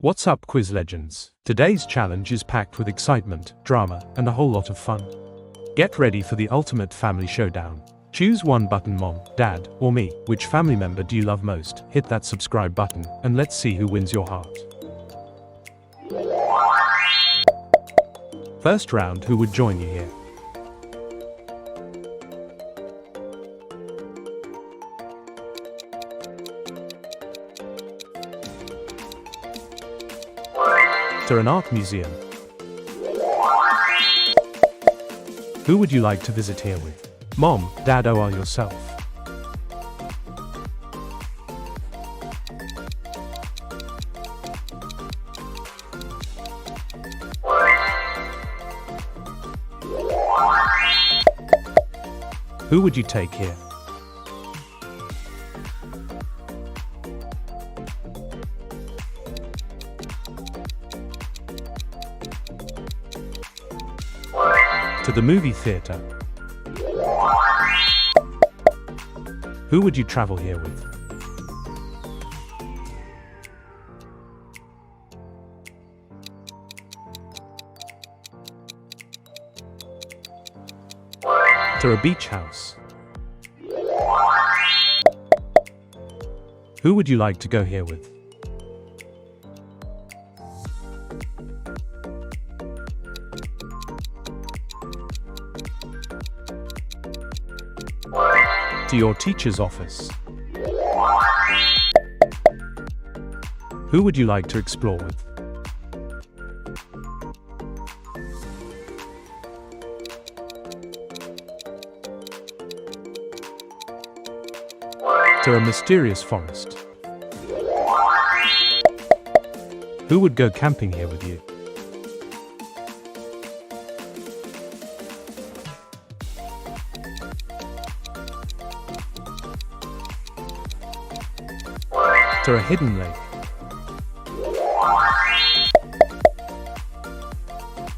What's up, Quiz Legends? Today's challenge is packed with excitement, drama, and a whole lot of fun. Get ready for the ultimate family showdown. Choose one button, mom, dad, or me. Which family member do you love most? Hit that subscribe button, and let's see who wins your heart. First round, who would join you here? To an art museum. Who would you like to visit here with? Mom, dad, or yourself? Who would you take here? To the movie theater. Who would you travel here with? To a beach house. Who would you like to go here with? To your teacher's office. Who would you like to explore with? To a mysterious forest. Who would go camping here with you? To a hidden lake.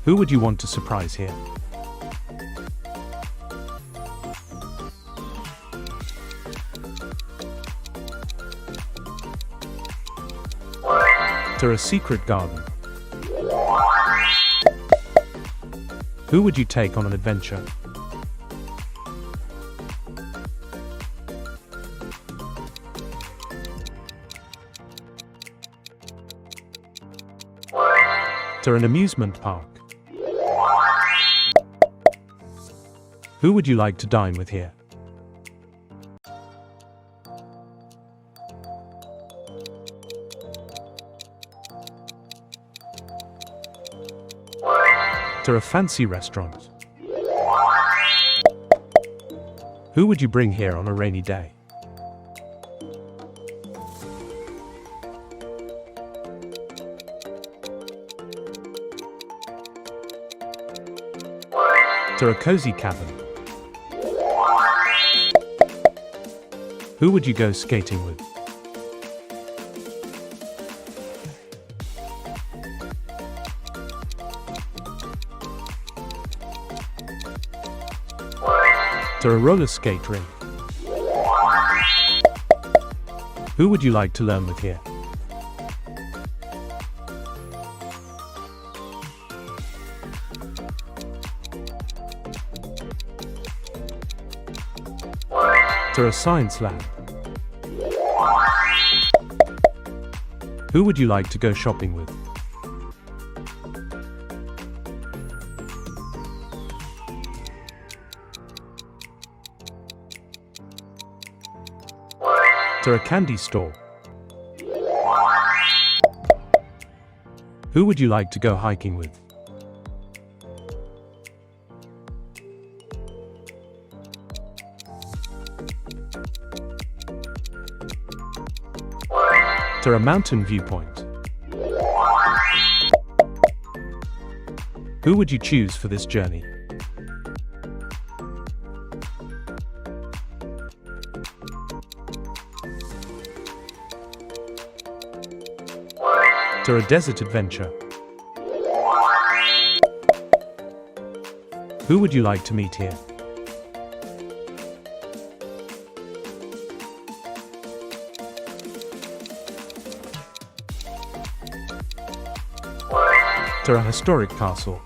Who would you want to surprise here? To a secret garden. Who would you take on an adventure? To an amusement park. Who would you like to dine with here? To a fancy restaurant. Who would you bring here on a rainy day? To a cozy cabin. Who would you go skating with? To a roller skate rink. Who would you like to learn with here? To a science lab. Who would you like to go shopping with? To a candy store. Who would you like to go hiking with? To a mountain viewpoint. Who would you choose for this journey? To a desert adventure. Who would you like to meet here? To a historic castle.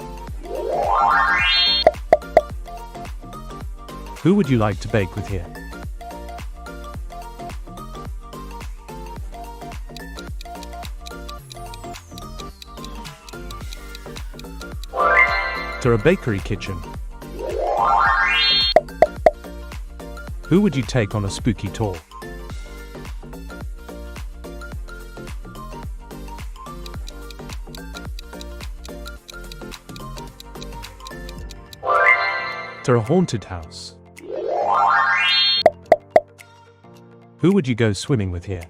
Who would you like to bake with here? To a bakery kitchen. Who would you take on a spooky tour? To a haunted house. Who would you go swimming with here?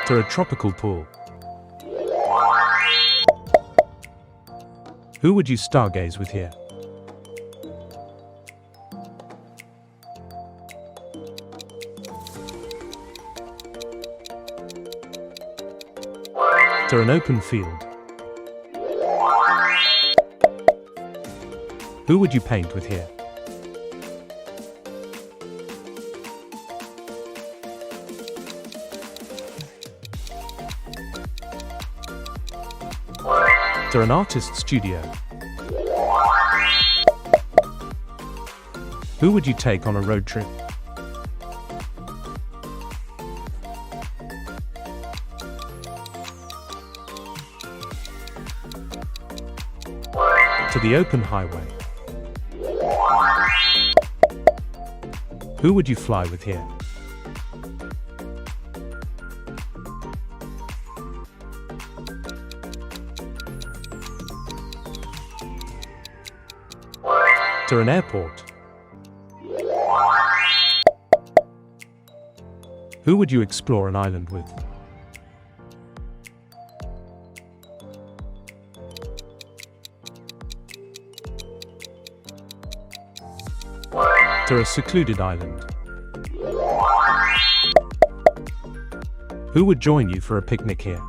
To a tropical pool. Who would you stargaze with here? To an open field. Who would you paint with here? To an artist's studio. Who would you take on a road trip? To the open highway. Who would you fly with here? To an airport. Who would you explore an island with? To a secluded island. Who would join you for a picnic here?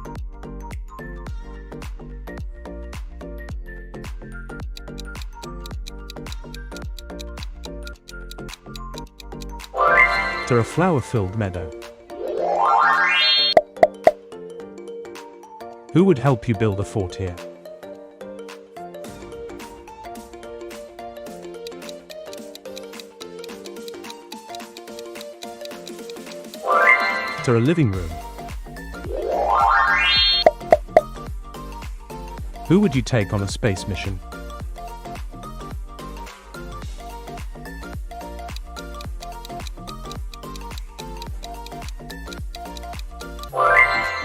To a flower-filled meadow. Who would help you build a fort here? To a living room. Who would you take on a space mission?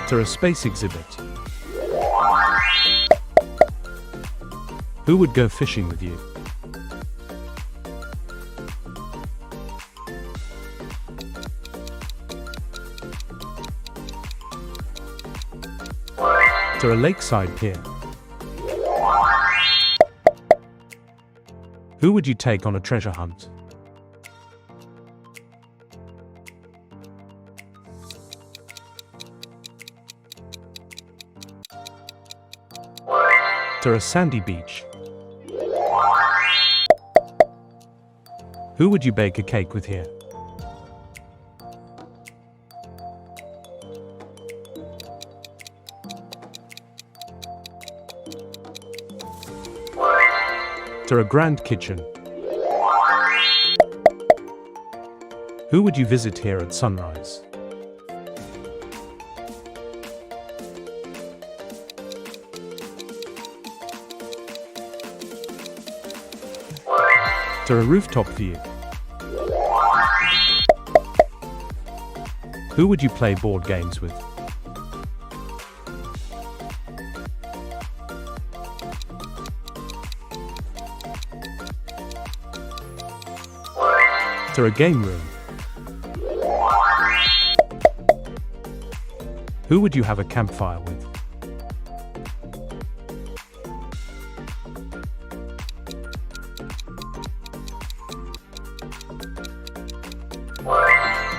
To a space exhibit. Who would go fishing with you? To a lakeside pier. Who would you take on a treasure hunt? To a sandy beach. Who would you bake a cake with here? To a grand kitchen. Who would you visit here at sunrise? To a rooftop view. Who would you play board games with? To a game room. Who would you have a campfire with?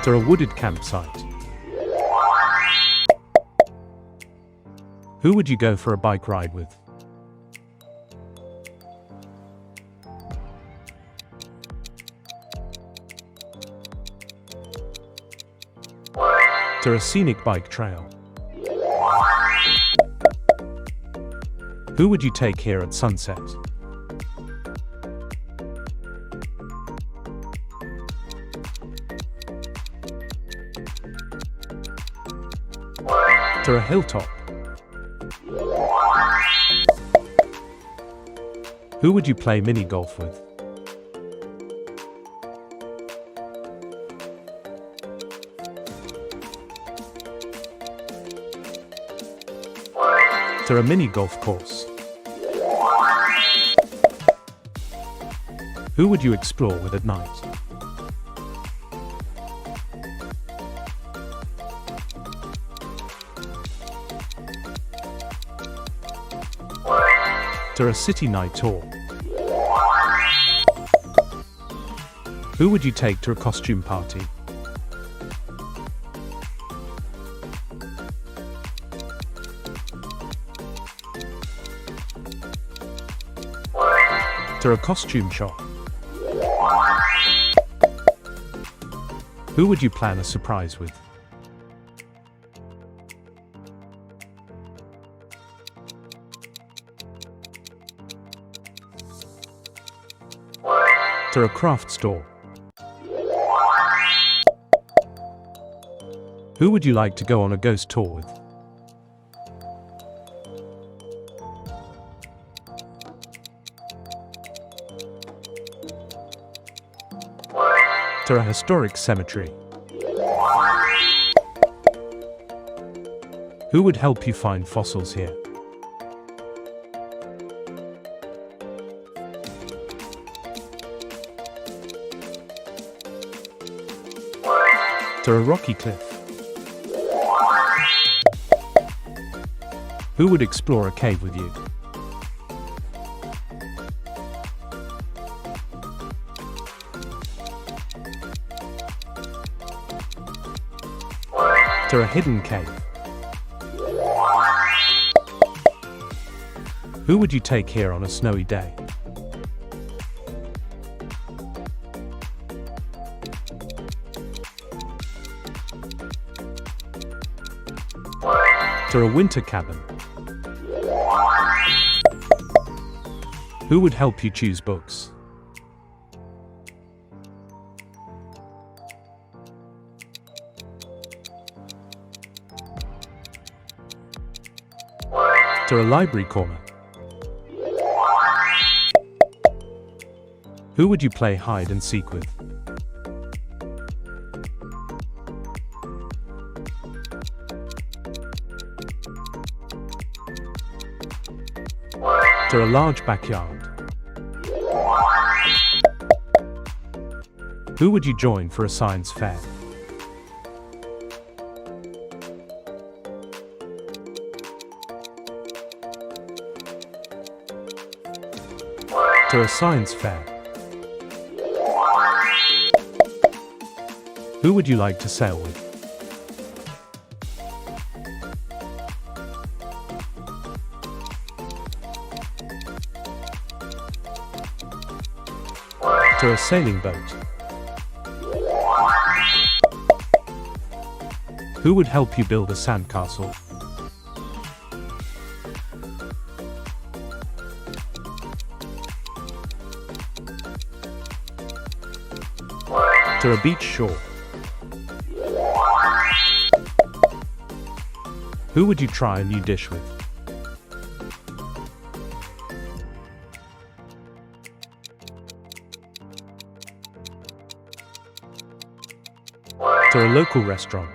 To a wooded campsite. Who would you go for a bike ride with? To a scenic bike trail. Who would you take here at sunset? To a hilltop. Who would you play mini golf with? To a mini golf course. Who would you explore with at night? To a city night tour. Who would you take to a costume party? To a costume shop. Who would you plan a surprise with? To a craft store. Who would you like to go on a ghost tour with? To a historic cemetery. Who would help you find fossils here? To a rocky cliff. Who would explore a cave with you? To a hidden cave. Who would you take here on a snowy day? To a winter cabin. Who would help you choose books? To a library corner. Who would you play hide and seek with? To a large backyard. Who would you join for a science fair? To a science fair. Who would you like to sail with? To a sailing boat. Who would help you build a sandcastle? To a beach shore. Who would you try a new dish with? To a local restaurant.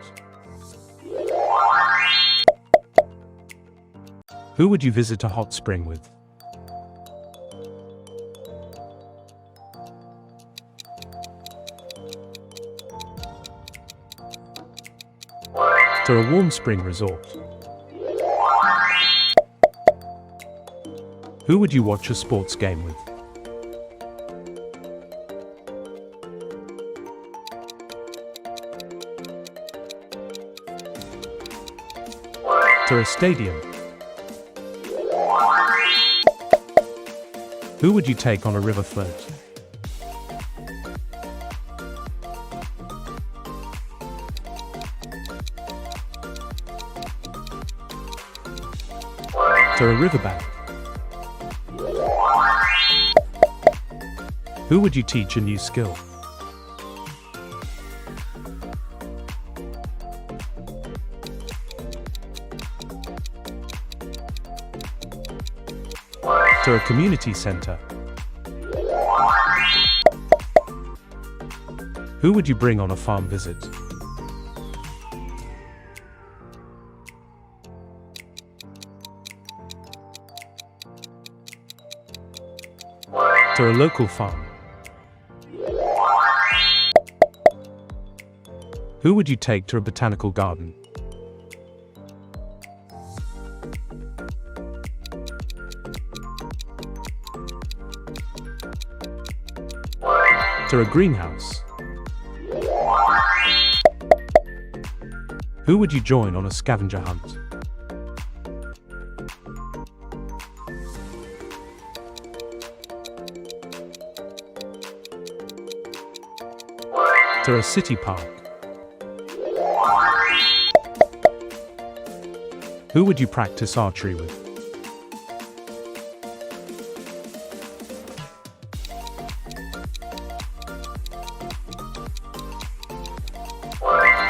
Who would you visit a hot spring with? To a warm spring resort. Who would you watch a sports game with? To a stadium. Who would you take on a river float? To a riverbank. Who would you teach a new skill? To a community center. Who would you bring on a farm visit? To a local farm. Who would you take to a botanical garden? To a greenhouse. Who would you join on a scavenger hunt? To a city park. Who would you practice archery with?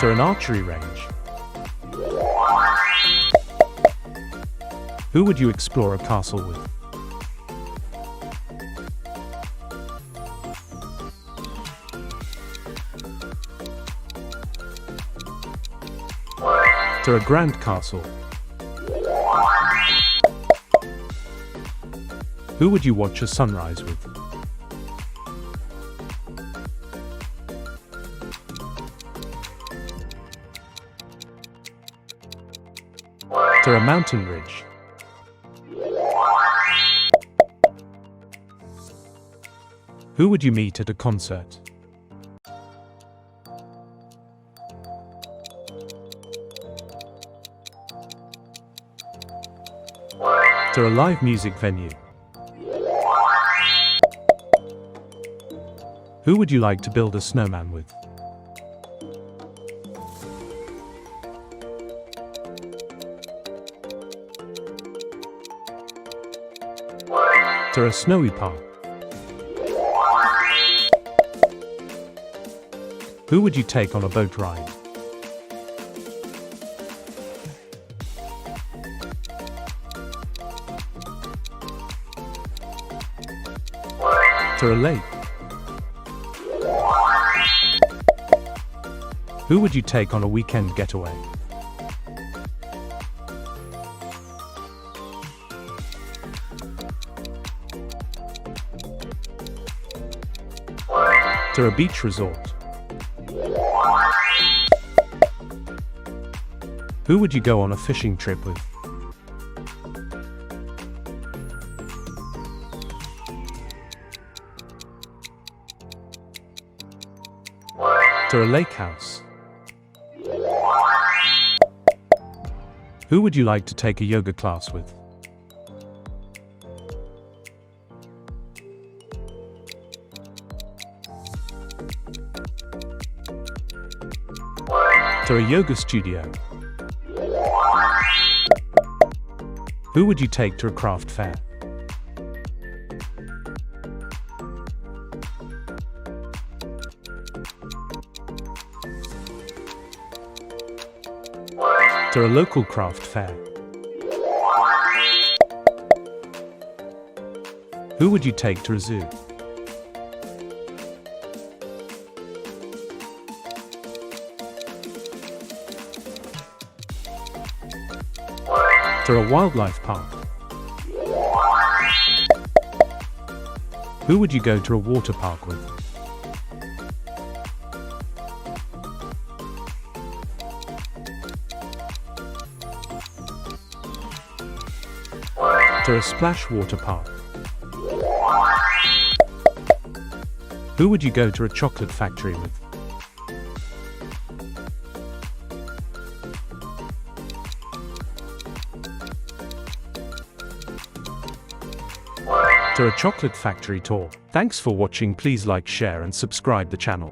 To an archery range. Who would you explore a castle with? To a grand castle. Who would you watch a sunrise with? To a mountain ridge. Who would you meet at a concert? To a live music venue. Who would you like to build a snowman with? To a snowy park. Who would you take on a boat ride? To a lake. Who would you take on a weekend getaway? To a beach resort. Who would you go on a fishing trip with? To a lake house. Who would you like to take a yoga class with? To a yoga studio. Who would you take to a craft fair? To a local craft fair. Who would you take to a zoo? To a wildlife park. Who would you go to a water park with? To a splash water park. Who would you go to a chocolate factory with? To a chocolate factory tour. Thanks for watching. Please like, share and subscribe the channel.